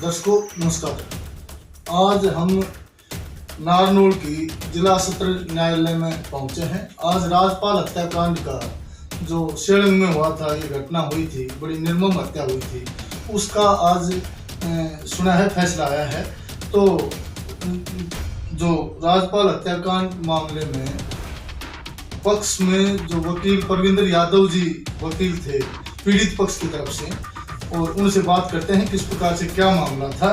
दर्शकों नमस्कार। आज हम नारनौल की जिला सत्र न्यायालय में पहुंचे हैं। आज राजपाल हत्याकांड का जो शेलंग में हुआ था, ये घटना हुई थी, बड़ी निर्मम हत्या हुई थी, उसका आज सुना है, फैसला आया है। तो जो राजपाल हत्याकांड मामले में पक्ष में जो वकील परविंदर यादव जी वकील थे पीड़ित पक्ष की तरफ से, और उनसे बात करते हैं किस प्रकार से क्या मामला था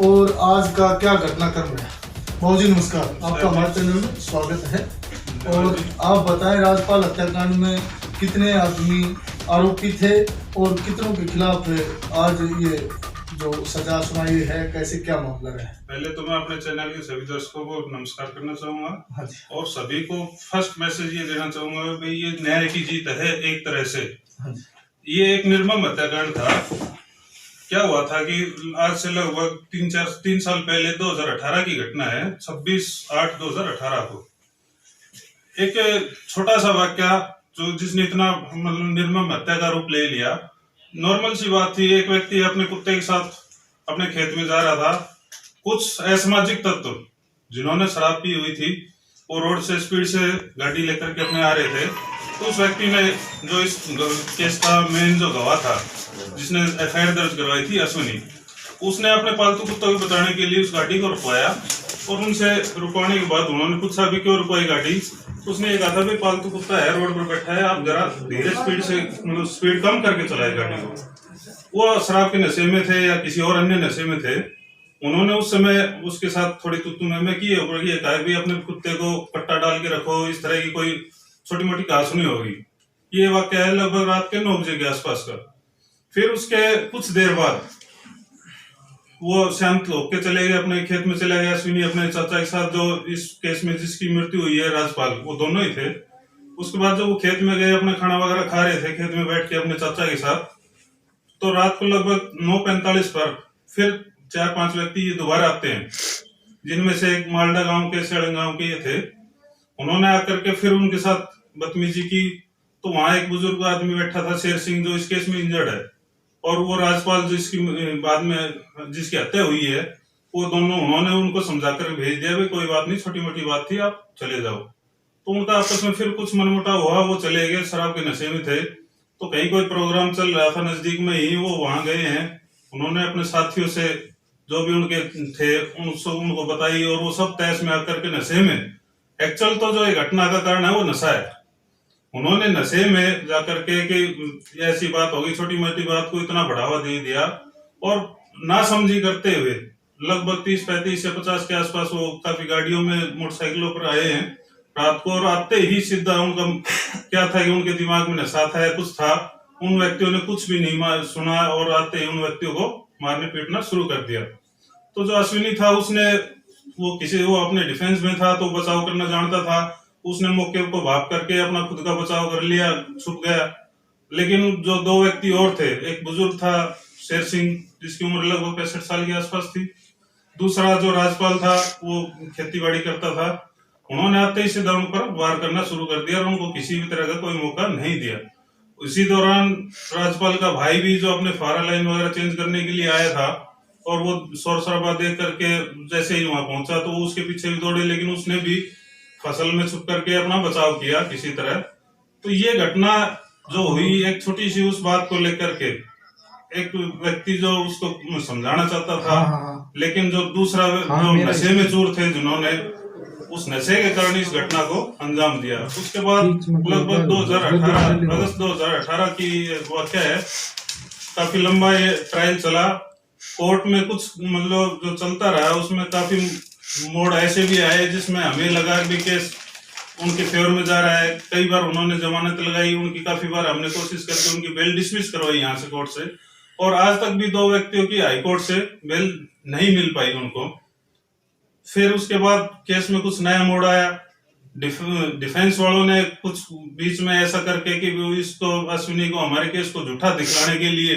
और आज का क्या घटनाक्रम रहा। बाबू जी नमस्कार, आपका हमारे चैनल में स्वागत है। और आप बताएं, राजपाल हत्याकांड में कितने आदमी आरोपी थे और कितनों के खिलाफ आज ये जो सजा सुनाई है, कैसे क्या मामला रहा है? पहले तो मैं अपने चैनल के सभी दर्शकों को नमस्कार करना चाहूंगा। हाँ जी। और सभी को फर्स्ट मैसेज ये देना चाहूंगा भाई, ये न्याय की जीत है एक तरह से। हाँ जी। ये एक निर्मम हत्याकांड था। क्या हुआ था कि आज से लगभग 3 साल पहले 2018 की घटना है। 26/8/2018 को एक छोटा सा वाक्य जो जिसने इतना मतलब निर्मम हत्या का रूप ले लिया। नॉर्मल सी बात थी, एक व्यक्ति अपने कुत्ते के साथ अपने खेत में जा रहा था। कुछ असामाजिक तत्व जिन्होंने शराब पी हुई थी, वो रोड से स्पीड से गाड़ी लेकर के अपने आ रहे थे। तो उस व्यक्ति ने, जो इस केस का मेन जो गवाह था, जिसने एफआईआर दर्ज करवाई थी, अश्विनी, उसने अपने पालतू कुत्तों को बचाने के लिए उस गाड़ी को रुकवाया। और उनसे रुकवाने के बाद उन्होंने पूछा भी क्यों रुकवाई गाड़ी। उसने ये कहा था भाई पालतू कुत्ता है, रोड पर बैठा है, आप जरा धीरे स्पीड से मतलब स्पीड कम करके चलाए गाड़ी को। वो शराब के नशे में थे या किसी और अन्य नशे में थे। उन्होंने उस समय उसके साथ थोड़ी तुतू में की और ये कहा भी अपने कुत्ते को पट्टा डाल के रखो, इस तरह की कोई छोटी मोटी कहा सुनी होगी। ये वाकया है लगभग रात के 9 बजे के आसपास का। फिर उसके कुछ देर बाद वो शांत होके चले गए, अपने खेत में चले गए। अश्विनी अपने चाचा के साथ, जो इस केस में जिसकी मृत्यु हुई है राजपाल, वो दोनों ही थे। उसके बाद जब वो खेत में गए, अपने खाना वगैरह खा रहे थे खेत में बैठ के अपने चाचा के साथ, तो रात को लगभग 9:45 पर फिर 4-5 व्यक्ति ये दोबारा आते हैं, जिनमें से एक मालडा गांव के, शेलंग गांव के ये थे। उन्होंने आकर के फिर उनके साथ बदतमीजी की। तो वहां एक बुजुर्ग आदमी बैठा था, शेर सिंह, जो इस केस में इंजर्ड है, और वो राजपाल जिसकी बाद में जिसकी हत्या हुई है, वो दोनों, उन्होंने उनको समझाकर भेज दिया भाई कोई बात नहीं, छोटी मोटी बात थी, आप चले जाओ। तो उनका आपस में फिर कुछ मनमुटाव हुआ, वो चले गए, शराब के नशे में थे। तो कहीं कोई प्रोग्राम चल रहा था नजदीक में ही, वो वहां गए हैं। उन्होंने अपने साथियों से जो भी उनके थे उनको बताई, और वो सब तैश में आकर के नशे में, एक्चुअल तो जो घटना का कारण है वो नशा है। उन्होंने नशे में जाकर के कि ऐसी बात होगी, छोटी मोटी बात को इतना बढ़ावा दे दिया, और नासमझी करते हुए लगभग 30-35 या 50 के आसपास वो काफी गाड़ियों में, मोटरसाइकिलों पर आए हैं रात को। और आते ही सीधा उनका क्या था कि उनके दिमाग में नशा था या कुछ था, उन व्यक्तियों ने कुछ भी नहीं सुना और आते ही उन व्यक्तियों को मारने पीटना शुरू कर दिया। तो जो अश्विनी था, उसने वो अपने डिफेंस में था, तो बचाव करना जानता था। उसने मौके को भाग करके अपना खुद का बचाव कर लिया, छुप गया। लेकिन जो 2 व्यक्ति और थे, एक बुजुर्ग था शेर सिंह, जिसकी उम्र लगभग 65 साल के आसपास थी। दूसरा जो राजपाल था, वो खेती बाड़ी करता था। उन्होंने आते ही सीधा उन पर वार करना शुरू कर दिया और उनको किसी भी तरह का कोई मौका नहीं दिया। इसी दौरान राजपाल का भाई भी, जो अपने फारा लाइन वगैरह चेंज करने के लिए आया था, और वो शोर शराबा देख करके जैसे ही वहां पहुंचा तो वो उसके पीछे भी दौड़े, लेकिन उसने भी फसल में छुप करके अपना बचाव किया किसी तरह। तो ये घटना जो हुई, एक छोटी सी उस बात को लेकर के, एक व्यक्ति जो उसको समझाना चाहता था, लेकिन जो दूसरा जो नशे में चूर थे, जिन्होंने उस नशे के कारण इस घटना को अंजाम दिया। उसके बाद लगभग 2018 अगस्त 2018 की वाकया है। काफी लंबा ये ट्रायल चला कोर्ट में। कुछ मतलब जो चलता रहा, उसमें काफी मोड़ ऐसे भी आए जिसमें हमें लगा कि केस उनके फेवर में जा रहा है। कई बार उन्होंने जमानत लगाई उनकी, काफी बार हमने कोशिश करके उनकी बेल डिसमिस करवाई यहाँ से, कोर्ट से। और आज तक भी 2 व्यक्तियों की हाई कोर्ट से बेल नहीं मिल पाई उनको। फिर उसके बाद केस में कुछ नया मोड़ आया। डिफेंस वालों ने कुछ बीच में ऐसा करके कि इसको, अश्विनी को, हमारे केस को झूठा दिखलाने के लिए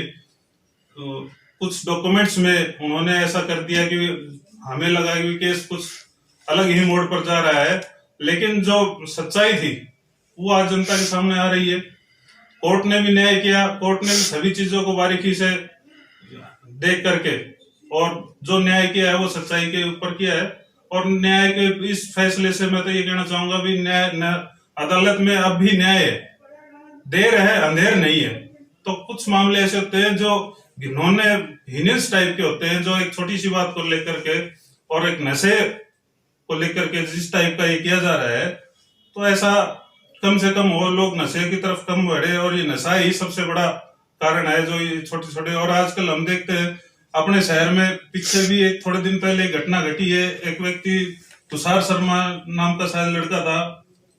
कुछ डॉक्यूमेंट्स में उन्होंने ऐसा कर दिया कि हमें लगा कि केस कुछ अलग ही मोड़ पर जा रहा है। लेकिन जो सच्चाई थी वो आज जनता के सामने आ रही है। कोर्ट ने भी न्याय किया, कोर्ट ने भी सभी चीजों को बारीकी से देख करके और जो न्याय किया है वो सच्चाई के ऊपर किया है। और न्याय के इस फैसले से मैं तो ये कहना चाहूंगा भी अदालत में अब भी न्याय है, देर है अंधेर नहीं है। तो कुछ मामले ऐसे होते हैं जो घिनौने हीनियस टाइप के होते हैं, जो एक छोटी सी बात को लेकर के और एक नशे को लेकर के जिस टाइप का ये किया जा रहा है, तो ऐसा कम से कम हो, लोग नशे की तरफ कम बढ़े। और ये नशा ही सबसे बड़ा कारण है जो ये छोटे छोटे। और आजकल हम देखते हैं अपने शहर में, पीछे भी एक थोड़े दिन पहले घटना घटी है, एक व्यक्ति तुषार शर्मा नाम का शायद लड़का था,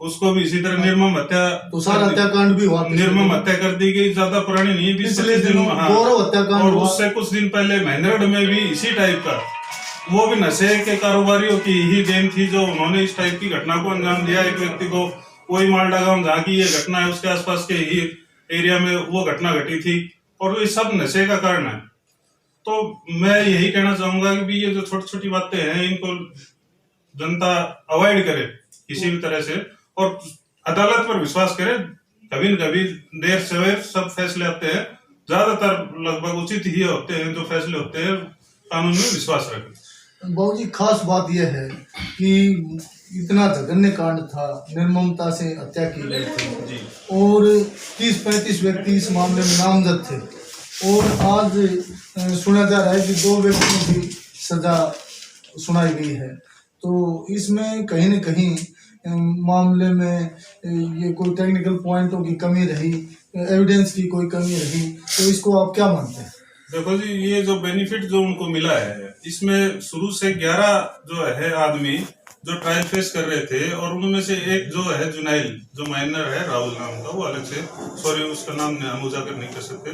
उसको भी इसी तरह निर्मम हत्याकांड भी हुआ, निर्मम हत्या कर दी गई। ज्यादा पुरानी नहीं, 20-25 दिन। गौरव हत्याकांड। और उससे कुछ दिन पहले महेंद्रगढ़ में भी इसी टाइप का, वो भी नशे के कारोबारियों की ही गैंग थी जो उन्होंने इस टाइप की घटना को अंजाम दिया। एक व्यक्ति को वही मालडा गांव जहाँ की ये घटना है उसके आसपास के ही एरिया में वो घटना घटी थी, और ये सब नशे का कारण है। तो मैं यही कहना चाहूंगा कि भी ये जो छोटी छोटी बातें हैं इनको जनता अवॉइड करे किसी भी तरह से, और अदालत पर विश्वास करे। कभी न कभी देर सवेर सब फैसले आते हैं, ज्यादातर लगभग उचित ही होते हैं जो फैसले होते हैं। कानून में विश्वास रखें। बहुत ही खास बात यह है कि इतना जघन्य कांड था, निर्ममता से हत्या की गई थी और 30-35 व्यक्ति इस मामले में नामजद थे, और आज सुना जा रहा है कि 2 व्यक्तियों की सजा सुनाई गई है। तो इसमें कहीं न कहीं मामले में ये कोई टेक्निकल पॉइंटों की कमी रही, एविडेंस की कोई कमी रही, तो इसको आप क्या मानते हैं? देखो जी, ये जो बेनिफिट जो उनको मिला है, इसमें शुरू से 11 जो है आदमी जो ट्रायल फेस कर रहे थे, और उनमें से एक जो है जुनाइल, जो माइनर है राहुल नाम का, वो अलग से, सॉरी उसका नाम हम उजागर नहीं कर सकते,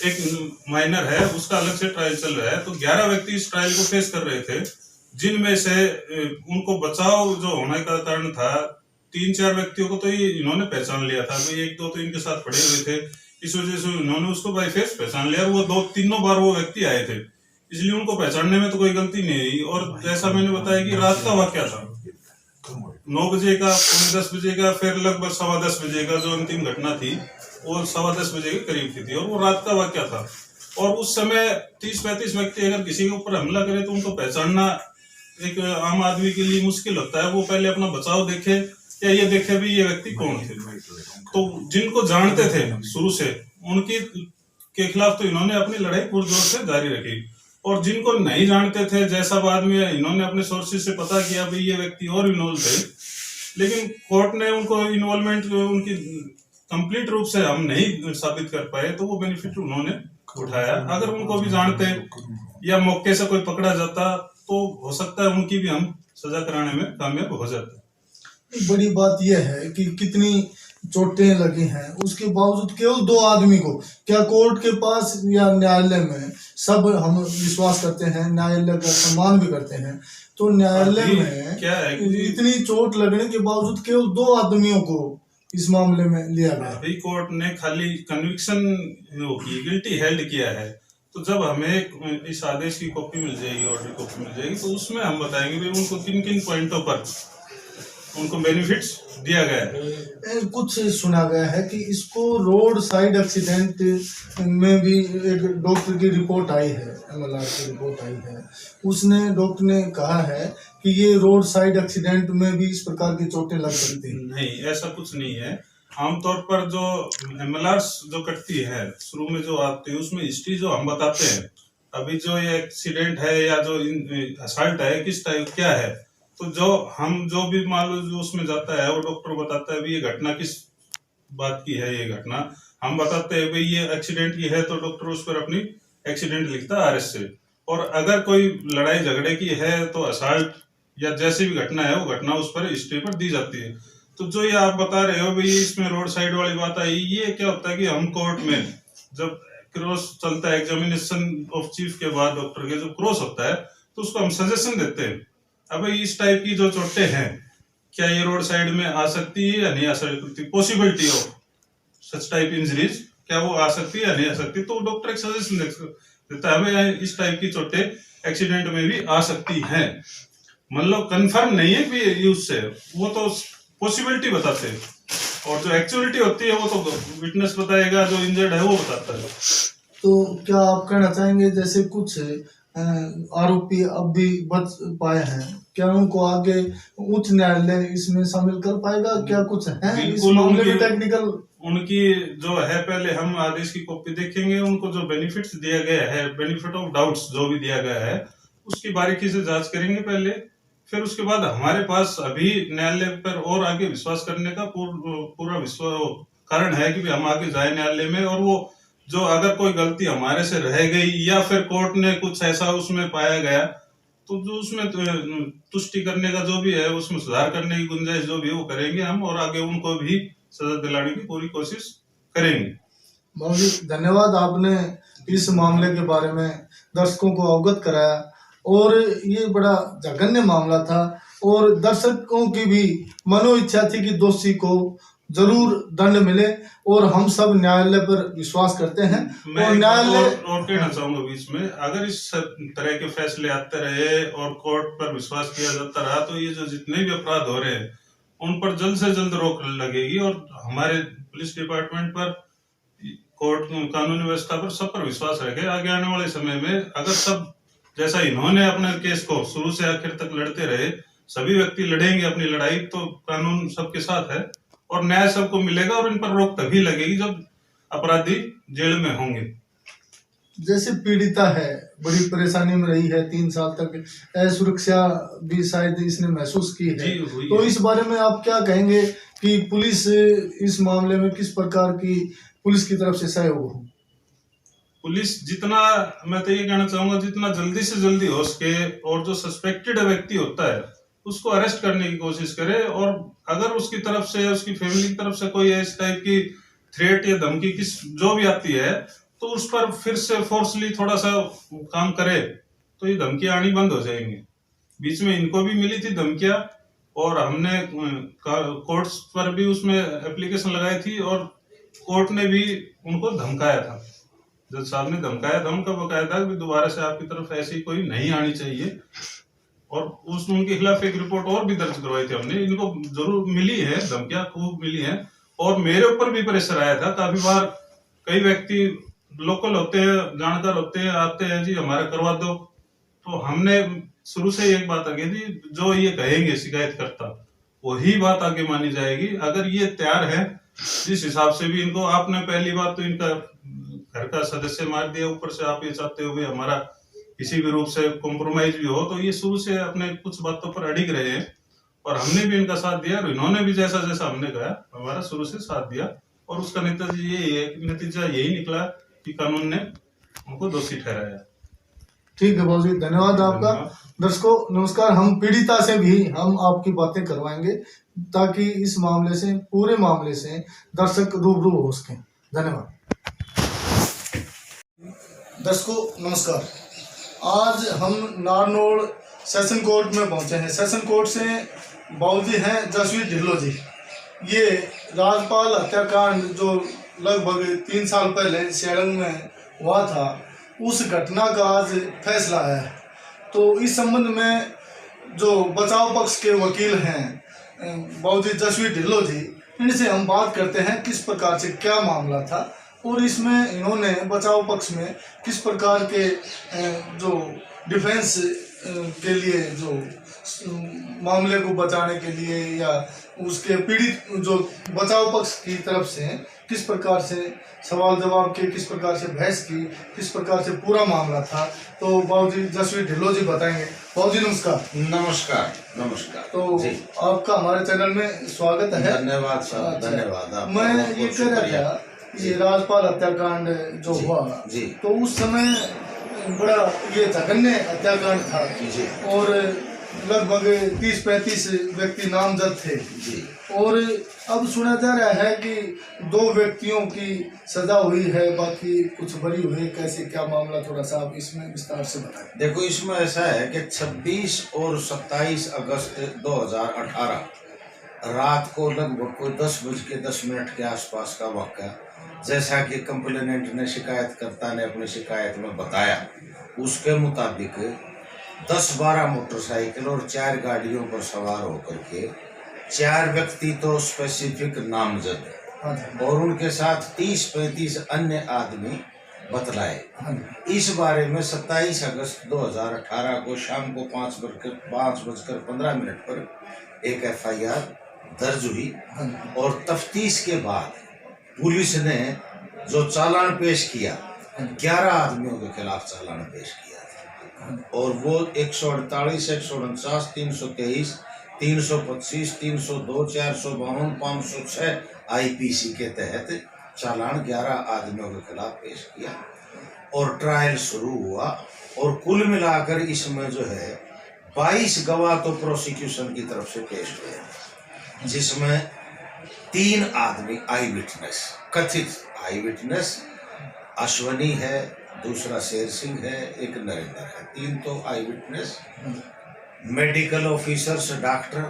एक माइनर है उसका अलग से ट्रायल चल रहा है। तो 11 व्यक्ति इस ट्रायल को फेस कर रहे थे, जिनमें से उनको बचाव जो होने का कारण था, 3-4 व्यक्तियों को तो ये इन्होंने पहचान लिया था, भाई 1-2 तो इनके साथ पड़े हुए थे, इस वजह से उन्होंने उसको बाई फेस पहचान लिया। वो 2-3 बार वो व्यक्ति आए थे, इसलिए उनको पहचानने में तो कोई गलती नहीं हुई। और जैसा मैंने बताया कि रात का वाकया था, 9 बजे का, 10 बजे का, फिर लगभग 10:15 बजे का जो अंतिम घटना थी वो 10:15 बजे के करीब की थी, और वो रात का वाकया था। और उस समय 30-35 व्यक्ति अगर किसी के ऊपर हमला करे तो उनको पहचानना एक आम आदमी के लिए मुश्किल होता है। वो पहले अपना बचाव देखे या ये देखे भी ये व्यक्ति कौन थे। तो जिनको जानते थे शुरू से, उनकी के खिलाफ तो इन्होंने अपनी लड़ाई पुरजोर से जारी रखी, और जिनको नहीं जानते थे, जैसा बाद में इन्होंने अपने सोर्सेज से पता किया भाई ये व्यक्ति और इन्वॉल्व थे, लेकिन कोर्ट ने उनको इन्वॉल्वमेंट उनकी कंप्लीट रूप से हम नहीं साबित कर पाए, तो वो बेनिफिट उन्होंने उठाया। अगर उनको भी जानते या मौके से कोई पकड़ा जाता तो हो सकता है उनकी भी हम सजा कराने में कामयाब हो जाते। बड़ी बात यह है कि कितनी चोटें लगी हैं, उसके बावजूद केवल 2 आदमी को, क्या कोर्ट के पास या न्यायालय में, सब हम विश्वास करते हैं, न्यायालय का सम्मान भी करते हैं, तो न्यायालय में क्या है इतनी चोट लगने के बावजूद केवल 2 आदमियों को इस मामले में लिया गया। अभी कोर्ट ने खाली कन्विक्शन गिल्टी हेल्ड किया है, तो जब हमें इस आदेश की कॉपी मिल जाएगी, ऑर्डर कॉपी मिल जाएगी, तो उसमें हम बताएंगे भी उनको किन किन पॉइंटों पर उनको बेनिफिट्स दिया गया है। कुछ सुना गया है कि इसको रोड साइड एक्सीडेंट में भी एक डॉक्टर की रिपोर्ट आई है, MLR की रिपोर्ट आई है, उसने डॉक्टर ने कहा है कि ये रोड साइड एक्सीडेंट में भी इस प्रकार की चोटें लग सकती हैं। नहीं, ऐसा कुछ नहीं है। आमतौर पर जो MLR जो कटती है शुरू में जो आती है, उसमें हिस्ट्री जो हम बताते हैं, अभी जो ये एक्सीडेंट है या जो असल्ट है किस टाइप क्या है, तो जो भी मान लो जो उसमें जाता है वो डॉक्टर बताता है भी ये घटना किस बात की है, ये घटना हम बताते हैं भाई ये एक्सीडेंट की है, तो डॉक्टर उस पर अपनी एक्सीडेंट लिखता है RS से। और अगर कोई लड़ाई झगड़े की है तो असल्ट या जैसी भी घटना है वो घटना उस पर हिस्ट्री पर दी जाती है। तो जो ये आप बता रहे हो भाई इसमें रोड साइड वाली बात आई, ये क्या होता है कि हम कोर्ट में जब क्रॉस चलता है, एग्जामिनेशन ऑफ चीफ के बाद डॉक्टर के जब क्रॉस होता है, तो उसको हम सजेशन देते हैं, अब इस टाइप की जो चोटें हैं क्या ये रोड साइड में आ सकती है या नहीं आ सकती, possibility of such type injuries क्या वो आ सकती है या नहीं आ सकती, तो डॉक्टर एक सजेशन देता है हमें इस टाइप की चोटें एक्सीडेंट में भी आ सकती हैं। मतलब कंफर्म नहीं है कि उससे, वो तो पॉसिबिलिटी बताते हैं, और जो एक्चुअलिटी होती है वो तो विटनेस बताएगा, जो इंजर्ड है वो बताता है। तो क्या आप कहना चाहेंगे जैसे कुछ आरोपी अब भी बच पाए हैं, क्या उनको आगे उच्च न्यायालय इसमें शामिल कर पाएगा? क्या कुछ है इस बिल्कुल मामले में टेक्निकल? उनकी जो है, पहले हम आदेश की कॉपी देखेंगे। उनको जो बेनिफिट्स दिया गया है, बेनिफिट ऑफ डाउट्स जो भी दिया गया है, उसकी बारीकी से जांच करेंगे पहले। फिर उसके बाद हमारे पास अभी न्यायालय पर और आगे विश्वास करने का पूरा कारण है कि हम आगे जाए न्यायालय में। और वो जो अगर कोई गलती हमारे से रह गई या फिर कोर्ट ने कुछ ऐसा उसमें पाया गया, तो जो उसमें तुष्टि करने का जो भी है, उसमें सुधार करने की गुंजाइश जो भी है वो करेंगे हम, और आगे उनको भी सजा दिलाने की पूरी कोशिश करेंगे। बहुत ही धन्यवाद, आपने इस मामले के बारे में दर्शकों को अवगत कराया। और ये बड़ा जघन्य मामला था और दर्शकों की भी मनो इच्छा थी कि दोषी को जरूर दंड मिले, और हम सब न्यायालय पर विश्वास करते हैं। मैं और न्यायालय और कहना चाहूंगा बीच में, अगर इस तरह के फैसले आते रहे और कोर्ट पर विश्वास किया जाता रहा, तो ये जो जितने भी अपराध हो रहे हैं उन पर जल्द से जल्द रोक लगेगी। और हमारे पुलिस डिपार्टमेंट पर, कोर्ट, कानूनी व्यवस्था पर, सब पर विश्वास रखे। आगे आने वाले समय में अगर सब जैसा इन्होंने अपने केस को शुरू से आखिर तक लड़ते रहे, सभी व्यक्ति लड़ेंगे अपनी लड़ाई, तो कानून सबके साथ है और न्याय सबको मिलेगा। और इन पर रोक तभी लगेगी जब अपराधी जेल में होंगे। जैसे पीड़िता है, बड़ी परेशानी में रही है 3 साल तक, असुरक्षा भी शायद इसने महसूस की है, तो इस बारे में आप क्या कहेंगे कि पुलिस इस मामले में किस प्रकार की पुलिस की तरफ से सहयोग हो? पुलिस जितना, मैं तो ये कहना चाहूंगा, जितना जल्दी से जल्दी हो सके और जो सस्पेक्टेड व्यक्ति होता है उसको अरेस्ट करने की कोशिश करे। और अगर उसकी तरफ से, उसकी फैमिली की तरफ से कोई इस टाइप की थ्रेट या धमकी जो भी आती है, तो उस पर फिर से फोर्सली थोड़ा सा काम करे, तो ये धमकियां आनी बंद हो जाएंगी। बीच में इनको भी मिली थी धमकियां, और हमने कोर्ट्स पर भी उसमें एप्लीकेशन लगाई थी, और कोर्ट ने भी उनको धमकाया था। जज साहब ने धमकाया था उनका, बकायदा कि दोबारा से आपकी तरफ ऐसी कोई नहीं आनी चाहिए। और उनके खिलाफ एक रिपोर्ट और भी दर्ज करवाई थी हमने। इनको जरूर मिली है धमकियां, खूब मिली है। और मेरे ऊपर भी प्रेशर आया था काफी बार। कई व्यक्ति लोकल होते हैं, जानकार होते हैं, आते हैं, जी हमारा करवा दो। तो हमने शुरू से एक बात आगे थी, जो ये कहेंगे शिकायत करता, वही बात आगे मानी जाएगी। अगर ये तैयार है, जिस हिसाब से भी इनको, आपने पहली बात तो इनका घर का सदस्य मार दिया, ऊपर से आप ये चाहते हो हमारा किसी भी रूप से कॉम्प्रोमाइज भी हो, तो ये शुरू से अपने कुछ बातों पर अड़िग रहे हैं। और हमने भी इनका साथ दिया, और इन्होंने भी जैसा जैसा हमने कहा हमारा शुरू से साथ दिया। और उसका नतीजा यही निकला कि कानून ने उनको दोषी ठहराया। ठीक है, बहुत धन्यवाद आपका। दर्शकों नमस्कार, हम पीड़िता से भी हम आपकी बातें करवाएंगे ताकि इस मामले से, पूरे मामले से दर्शक रूबरू हो सकें। धन्यवाद। दर्शकों नमस्कार, आज हम नारनौल सेशन कोर्ट में पहुंचे हैं। सेशन कोर्ट से बाबूजी हैं जसवीर ढिल्लो जी। ये राजपाल हत्याकांड जो लगभग 3 साल पहले सेलंग में हुआ था, उस घटना का आज फैसला आया है। तो इस संबंध में जो बचाव पक्ष के वकील हैं बाबूजी जसवीर ढिल्लो जी, इनसे हम बात करते हैं किस प्रकार से क्या मामला था, और इसमें इन्होंने बचाव पक्ष में किस प्रकार के जो डिफेंस के लिए, जो मामले को बचाने के लिए या उसके पीड़ित जो बचाव पक्ष की तरफ से किस प्रकार से सवाल जवाब के, किस प्रकार से बहस की, किस प्रकार से पूरा मामला था, तो बाबूजी जसवीर ढिल्लो जी बताएंगे। बाबूजी नमस्कार। नमस्कार। नमस्कार। तो आपका हमारे चैनल में स्वागत है। धन्यवाद सर, धन्यवाद। मैं ये कह रहा था, ये राजपाल हत्याकांड जो हुआ जी, तो उस समय बड़ा ये जघन्य हत्याकांड था जी, और लगभग 30-35 व्यक्ति नामजद थे जी। और अब सुना जा रहा है कि 2 व्यक्तियों की सजा हुई है, बाकी कुछ बरी हुई। कैसे क्या मामला, थोड़ा सा आप इसमें विस्तार से बताएं। देखो, इसमें ऐसा है कि 26 और 27 अगस्त 2018 रात को लगभग कोई 10:10 के आसपास का वाक़या, जैसा कि कंप्लेनेंट ने, शिकायतकर्ता ने अपनी शिकायत में बताया, उसके मुताबिक 10-12 मोटरसाइकिल और 4 गाड़ियों पर सवार होकर के 4 व्यक्ति तो स्पेसिफिक नामजद और उनके साथ 30-35 अन्य आदमी बतलाए। हाँ जी। इस बारे में 27 अगस्त 2018 को शाम को 5:15 पर एक FIR दर्ज हुई हाँ जी। और तफ्तीश के बाद पुलिस ने जो चालान पेश किया, 11 आदमियों के खिलाफ चालान पेश किया था और वो 148, 149, 323, 325, 302, 452, 506 IPC के तहत चालान 11 आदमियों के खिलाफ पेश किया और ट्रायल शुरू हुआ और कुल मिलाकर इसमें जो है 22 गवाह तो प्रोसिक्यूशन की तरफ से पेश हुए, जिसमें 3 आदमी आई विटनेस, कथित आई विटनेस, अश्वनी है, दूसरा शेर सिंह है, एक नरेंद्र है, 3 तो eye witness, medical officers, doctor,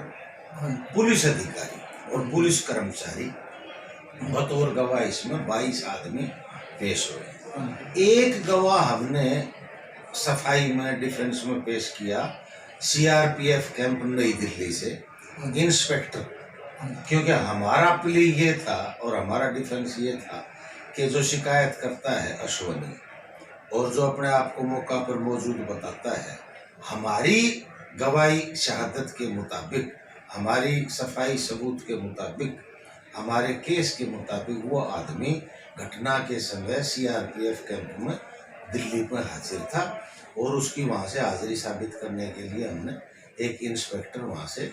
police अधिकारी और पुलिस कर्मचारी बतौर गवाह इसमें 22 आदमी पेश हुए। एक गवाह हमने सफाई में डिफेंस में पेश किया CRPF कैंप नई दिल्ली से, इंस्पेक्टर, क्योंकि हमारा प्ली ये था और हमारा डिफेंस ये था कि जो शिकायत करता है अश्वनी और जो अपने आप को मौका पर मौजूद बताता है, हमारी गवाही शहादत के मुताबिक, हमारी सफाई सबूत के मुताबिक, हमारे केस के मुताबिक वो आदमी घटना के समय CRPF कैंप में दिल्ली में हाजिर था और उसकी वहाँ से हाजिरी साबित करने के लिए हमने एक इंस्पेक्टर वहाँ से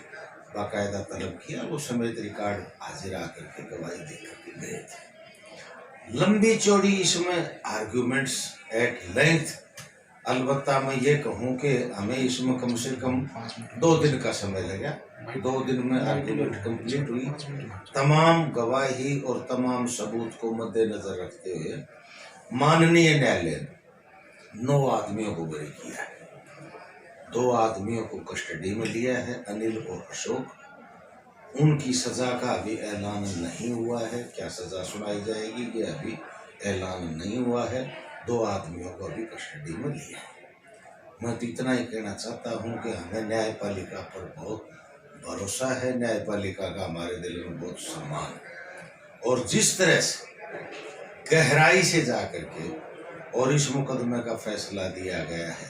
बाकायदा तलब किया, वो समेत रिकॉर्ड हाजिर आकर के गवाही देकर के गए थे। लंबी चौड़ी इसमें आर्ग्यूमेंट्स एट लेंथ, अलबत्ता मैं ये कहूँ कि हमें इसमें कम से कम 2 दिन का समय लगा। 2 दिन में आर्ग्यूमेंट कंप्लीट हुई। तमाम गवाही और तमाम सबूत को मद्देनजर रखते हुए माननीय न्यायालय ने 9 आदमियों को बरी किया है। 2 आदमियों को कस्टडी में लिया है, अनिल और अशोक। उनकी सजा का अभी ऐलान नहीं हुआ है, क्या सजा सुनाई जाएगी ये अभी ऐलान नहीं हुआ है। 2 आदमियों को अभी कस्टडी में लिया है। मैं तो इतना ही कहना चाहता हूँ कि हमें न्यायपालिका पर बहुत भरोसा है, न्यायपालिका का हमारे दिल में बहुत सम्मान है और जिस तरह से गहराई से जा कर के और इस मुकदमे का फैसला दिया गया है,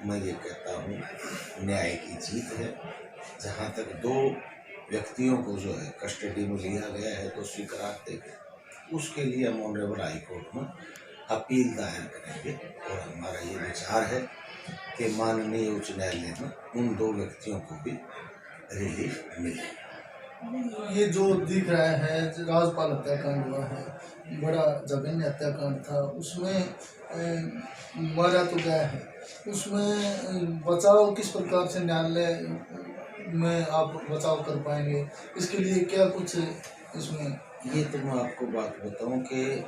मैं ये कहता हूँ न्याय की जीत है। जहाँ तक 2 व्यक्तियों को जो है कस्टडी में लिया गया है तो स्वीकार देंगे, उसके लिए हम ऑनरेबल हाई कोर्ट में अपील दायर करेंगे और हमारा ये विचार है कि माननीय उच्च न्यायालय में उन 2 व्यक्तियों को भी रिलीफ मिले। ये जो दिख रहा है राजपाल हत्याकांड हुआ है, बड़ा जघन्य हत्याकांड था, उसमें मारा तो गया है, उसमें बचाव किस प्रकार से न्यायालय में आप बचाव कर पाएंगे, इसके लिए क्या कुछ इसमें? ये तो मैं आपको बात बताऊं कि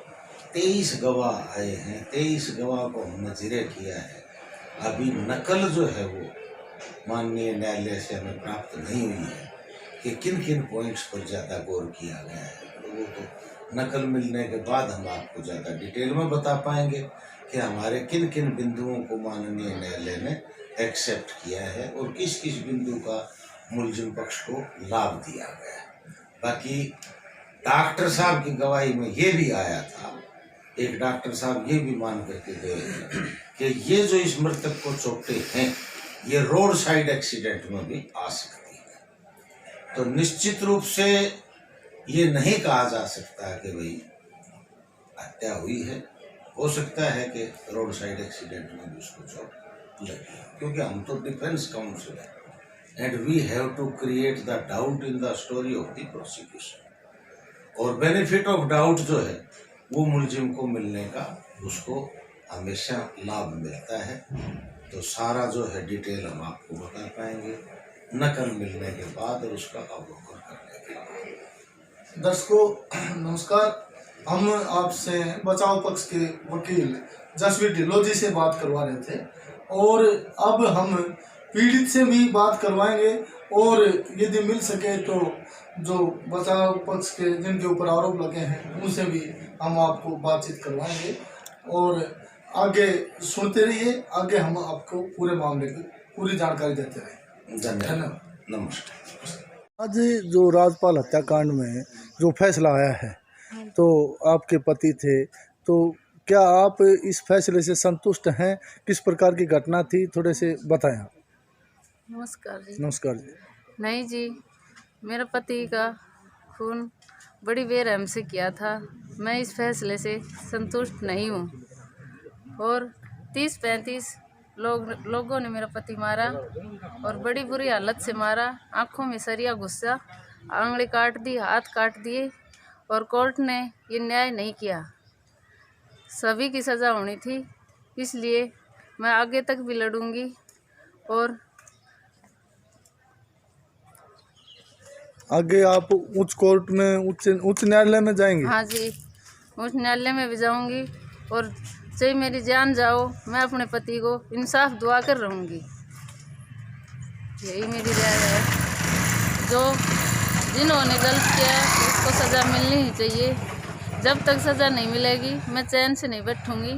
23 गवाह आए हैं, 23 गवाह को हमने जिरे किया है। अभी नकल जो है वो माननीय न्यायालय से हमें प्राप्त नहीं हुई है कि किन किन पॉइंट्स पर ज़्यादा गौर किया गया है, तो वो तो नकल मिलने के बाद हम आपको ज़्यादा डिटेल में बता पाएंगे कि हमारे किन किन बिंदुओं को माननीय न्यायालय ने एक्सेप्ट किया है और किस किस बिंदु का मुलजिम पक्ष को लाभ दिया गया है। बाकी डॉक्टर साहब की गवाही में ये भी आया था, एक डॉक्टर साहब ये भी मान करके गए कि ये जो इस मृतक को चोटें हैं ये रोड साइड एक्सीडेंट में भी आ सकती है। तो निश्चित रूप से ये नहीं कहा जा सकता कि भाई हत्या हुई है, हो सकता है कि रोड साइड एक्सीडेंट में भी उसको चोट लगी, क्योंकि हम तो डिफेंस काउंसिल है and we have to create the doubt in the story of the prosecution. और बेनिफिट ऑफ डाउट जो है वो मुलजिम को मिलने का उसको हमेशा लाभ मिलता है। तो सारा जो है डिटेल हम आपको बता पाएंगे नकल मिलने के बाद और उसका अवलोकन करने के बाद। दर्शकों नमस्कार, हम आपसे बचाव पक्ष के वकील जसवीर ढिल्लों जी से बात करवा रहे थे और अब हम पीड़ित से भी बात करवाएंगे और यदि मिल सके तो जो बचाव पक्ष के जिनके ऊपर आरोप लगे हैं उनसे भी हम आपको बातचीत करवाएंगे और आगे सुनते रहिए। आगे हम आपको पूरे मामले की पूरी जानकारी देते रहें। धन्यवाद, नमस्कार। आज जो राजपाल हत्याकांड में जो फैसला आया है, तो आपके पति थे, तो क्या आप इस फैसले से संतुष्ट हैं? किस प्रकार की घटना थी, थोड़े से बताएं आप। नमस्कार जी। नमस्कार जी। नहीं जी, मेरे पति का खून बड़ी बेरहम से किया था। मैं इस फैसले से संतुष्ट नहीं हूँ और 30-35 लोगों ने मेरा पति मारा और बड़ी बुरी हालत से मारा। आंखों में सरिया घुसा, आंगली काट दी, हाथ काट दिए और कोर्ट ने ये न्याय नहीं किया। सभी की सज़ा होनी थी, इसलिए मैं आगे तक भी लड़ूंगी और आगे आप उच्च कोर्ट में, उच्च न्यायालय में जाएंगे? हाँ जी, उच्च न्यायालय में भी जाऊंगी और चाहे मेरी जान जाओ, मैं अपने पति को इंसाफ दुआ कर रहूंगी। यही मेरी राय है। जो जिन्होंने गलत किया है उसको सज़ा मिलनी ही चाहिए। जब तक सज़ा नहीं मिलेगी मैं चैन से नहीं बैठूंगी।